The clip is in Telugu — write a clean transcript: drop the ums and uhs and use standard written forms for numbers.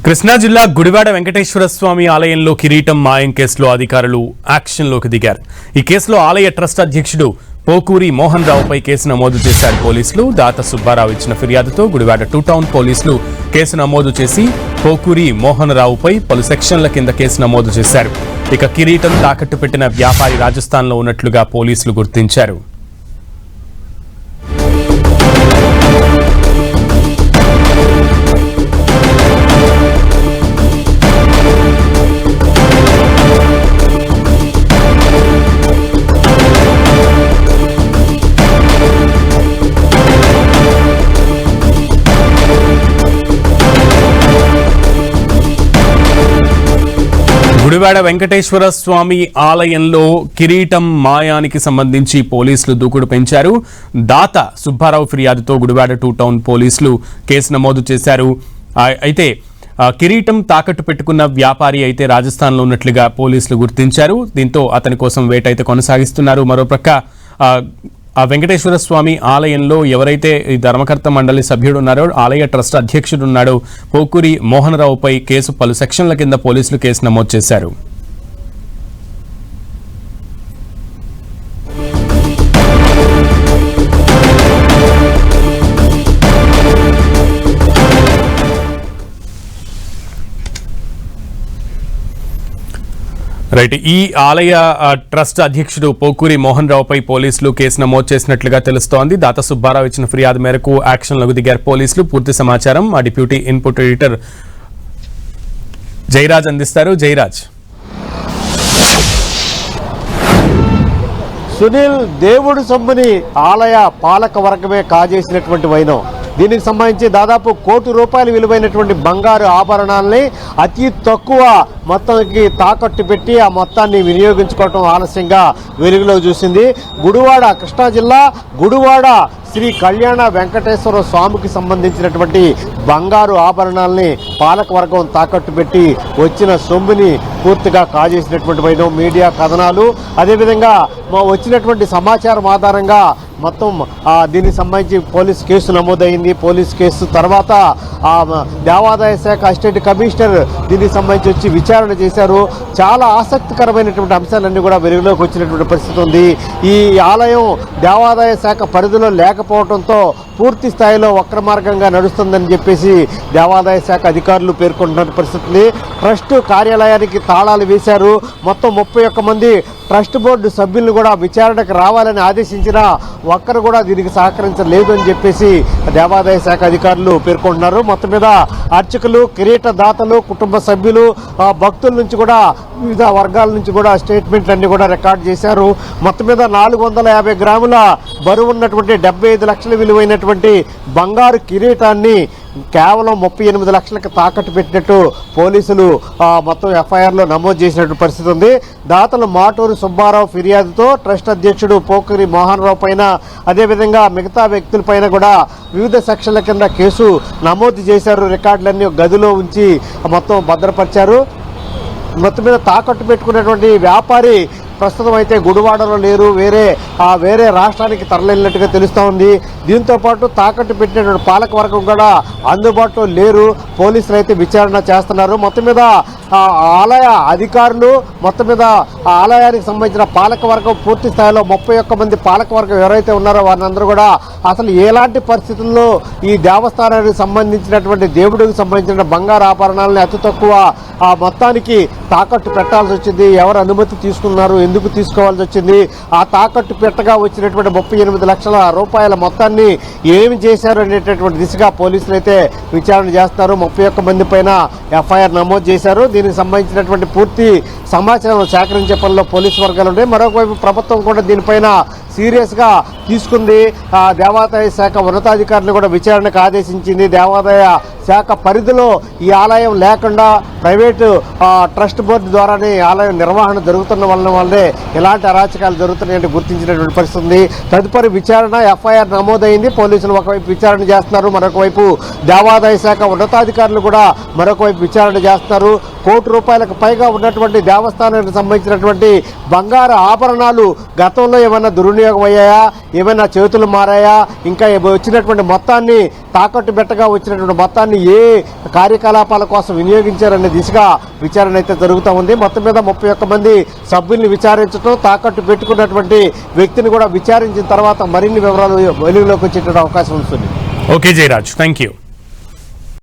కృష్ణా జిల్లా గుడివాడ వెంకటేశ్వర స్వామి ఆలయంలో కిరీటం మాయం కేసులో అధికారులు యాక్షన్లోకి దిగారు. ఈ కేసులో ఆలయ ట్రస్ట్ అధ్యక్షుడు పోకూరి మోహన్ రావుపై కేసు నమోదు చేశారు పోలీసులు. దాత సుబ్బారావు ఇచ్చిన ఫిర్యాదుతో గుడివాడ 2 టౌన్ పోలీసులు కేసు నమోదు చేసి పోకూరి మోహన్ రావుపై పలు సెక్షన్ల కింద కేసు నమోదు చేశారు. ఇక కిరీటం తాకట్టు పెట్టిన వ్యాపారి రాజస్థాన్లో ఉన్నట్లుగా పోలీసులు గుర్తించారు. గుడివాడ వెంకటేశ్వర స్వామి ఆలయంలో కిరీటం మాయానికి సంబంధించి పోలీసులు దూకుడు పెంచారు. దాత సుబ్బారావు ఫిర్యాదుతో గుడివాడ 2 టౌన్ పోలీసులు కేసు నమోదు చేశారు. అయితే కిరీటం తాకట్టు పెట్టుకున్న వ్యాపారి అయితే రాజస్థాన్లో ఉన్నట్లుగా పోలీసులు గుర్తించారు. దీంతో అతని కోసం వేటైతే కొనసాగిస్తున్నారు. మరోపక్క ఆ వెంకటేశ్వర స్వామి ఆలయంలో ఎవరైతే ఈ ధర్మకర్త మండలి సభ్యుడు ఉన్నారో, ఆలయ ట్రస్ట్ అధ్యక్షుడు ఉన్నాడో పోకూరి మోహన్ రావుపై పలు సెక్షన్ల కింద పోలీసులు కేసు నమోదు చేశారు. రైట్, ఈ ఆలయ ట్రస్ట్ అధ్యక్షుడు పోకూరి మోహన్ రావుపై పోలీసులు కేసు నమోదు చేసినట్లుగా తెలుస్తోంది. దాత సుబ్బారావు ఇచ్చిన ఫిర్యాదు మేరకు యాక్షన్లోకి దిగారు పోలీసులు. పూర్తి సమాచారం మా డిప్యూటీ ఇన్పుట్ ఎడిటర్ జయరాజ్ అందిస్తారు. జయరాజ్. సునీల్, దేవుడి సొమ్ముని ఆలయ పాలక వర్గమే కాజేసినటువంటి వైనం. దీనికి సంబంధించి దాదాపు ₹1 కోటి విలువైనటువంటి బంగారు ఆభరణాలని అతి తక్కువ మొత్తానికి తాకట్టు పెట్టి ఆ మొత్తాన్ని వినియోగించుకోవటం ఆలస్యంగా వెలుగులో చూసింది. గుడివాడ, కృష్ణా జిల్లా గుడివాడ శ్రీ కళ్యాణ వెంకటేశ్వర స్వామికి సంబంధించినటువంటి బంగారు ఆభరణాలని పాలకవర్గం తాకట్టు పెట్టి వచ్చిన సొమ్ముని పూర్తిగా కాజేసినటువంటి వైనం. మీడియా కథనాలు, అదేవిధంగా వచ్చినటువంటి సమాచారం ఆధారంగా మొత్తం దీనికి సంబంధించి పోలీస్ కేసు నమోదైంది. పోలీస్ కేసు తర్వాత దేవాదాయ శాఖ అసిస్టెంట్ కమిషనర్ దీనికి సంబంధించి వచ్చి విచారణ చేశారు. చాలా ఆసక్తికరమైనటువంటి అంశాలన్నీ కూడా వెలుగులోకి వచ్చినటువంటి పరిస్థితి ఉంది. ఈ ఆలయం దేవాదాయ శాఖ పరిధిలో లేకపోవడంతో పూర్తి స్థాయిలో వక్రమార్గంగా నడుస్తుందని చెప్పేసి దేవాదాయ శాఖ అధికారులు పేర్కొంటున్న పరిస్థితి. ట్రస్ట్ కార్యాలయానికి తాళాలు వేశారు. మొత్తం 31 మంది ట్రస్ట్ బోర్డు సభ్యులను కూడా విచారణకు రావాలని ఆదేశించినా ఒక్కరు కూడా దీనికి సహకరించలేదు అని చెప్పేసి దేవాదాయ శాఖ అధికారులు పేర్కొంటున్నారు. మొత్తం మీద అర్చకులు, కిరీట దాతలు, కుటుంబ సభ్యులు, భక్తుల నుంచి కూడా వివిధ వర్గాల నుంచి కూడా స్టేట్మెంట్లన్నీ కూడా రికార్డు చేశారు. మొత్తం మీద 450 గ్రాముల బరువు ఉన్నటువంటి 75 లక్షల విలువైనటువంటి బంగారు కిరీటాన్ని కేవలం 38 లక్షలకు తాకట్టు పెట్టినట్టు పోలీసులు మొత్తం ఎఫ్ఐఆర్లో నమోదు చేసినట్టు పరిస్థితి ఉంది. దాతలు మాటూరు సుబ్బారావు ఫిర్యాదుతో ట్రస్ట్ అధ్యక్షుడు పోకూరి మోహన్ రావు పైన, అదేవిధంగా మిగతా వ్యక్తులపైన కూడా వివిధ సెక్షన్ల కింద కేసు నమోదు చేశారు. రికార్డులన్నీ గదిలో ఉంచి మొత్తం భద్రపరిచారు. మొత్తం మీద తాకట్టు పెట్టుకున్నటువంటి వ్యాపారి ప్రస్తుతం అయితే గుడివాడలో లేరు, వేరే రాష్ట్రానికి తరలినట్టుగా తెలుస్తూ ఉంది. దీంతోపాటు తాకట్టు పెట్టినటువంటి పాలకవర్గం కూడా అందుబాటులో లేరు. పోలీసులు అయితే విచారణ చేస్తున్నారు. మొత్తం మీద ఆలయ అధికారులు, మొత్తం మీద ఆలయానికి సంబంధించిన పాలకవర్గం పూర్తి స్థాయిలో 31 మంది పాలకవర్గం ఎవరైతే ఉన్నారో వారందరూ కూడా అసలు ఎలాంటి పరిస్థితుల్లో ఈ దేవస్థానానికి సంబంధించినటువంటి దేవుడికి సంబంధించిన బంగారు ఆభరణాలను అతి తక్కువ మొత్తానికి తాకట్టు పెట్టాల్సి వచ్చింది, ఎవరు అనుమతి తీసుకున్నారు, ఎందుకు తీసుకోవాల్సి వచ్చింది, ఆ తాకట్టు పెట్టగా వచ్చినటువంటి 38 లక్షల రూపాయల మొత్తాన్ని ఏమి చేశారు అనేటటువంటి దిశగా పోలీసులు అయితే విచారణ చేస్తున్నారు. 31 మంది పైన ఎఫ్ఐఆర్ నమోదు చేశారు. దీనికి సంబంధించినటువంటి పూర్తి సమాచారం సేకరించే పనిలో పోలీసు వర్గాలు ఉన్నాయి. మరొకవైపు ప్రభుత్వం కూడా దీనిపైన సీరియస్గా తీసుకుంది. దేవాదాయ శాఖ ఉన్నతాధికారులు కూడా విచారణకు ఆదేశించింది. దేవాదాయ శాఖ పరిధిలో ఈ ఆలయం లేకుండా ప్రైవేటు ట్రస్ట్ బోర్డు ద్వారానే ఆలయం నిర్వహణ జరుగుతున్న వల్లనే ఎలాంటి అరాచకాలు జరుగుతున్నాయంటే గుర్తించినటువంటి పరిస్థితి ఉంది. తదుపరి విచారణ ఎఫ్ఐఆర్ నమోదైంది. పోలీసులు ఒకవైపు విచారణ చేస్తున్నారు, మరొకవైపు దేవాదాయ శాఖ ఉన్నతాధికారులు కూడా మరొకవైపు విచారణ చేస్తున్నారు. ₹1 కోటికి పైగా ఉన్నటువంటి దేవస్థానానికి సంబంధించినటువంటి బంగారు ఆభరణాలు గతంలో ఏమన్నా దుర్వినియోగం దుర్వినియోగం అయ్యాయా, ఏమైనా చేతులు మారాయా, ఇంకా వచ్చినటువంటి మొత్తాన్ని తాకట్టు పెట్టగా వచ్చినటువంటి మొత్తాన్ని ఏ కార్యకలాపాల కోసం వినియోగించారనే దిశగా విచారణ అయితే జరుగుతూ ఉంది. మొత్తం మీద 31 మంది సభ్యుల్ని విచారించడం, తాకట్టు పెట్టుకున్నటువంటి వ్యక్తిని కూడా విచారించిన తర్వాత మరిన్ని వివరాలు వెలుగులోకి వచ్చేటువంటి అవకాశం ఉంటుంది. Okay Jayaraj, thank you.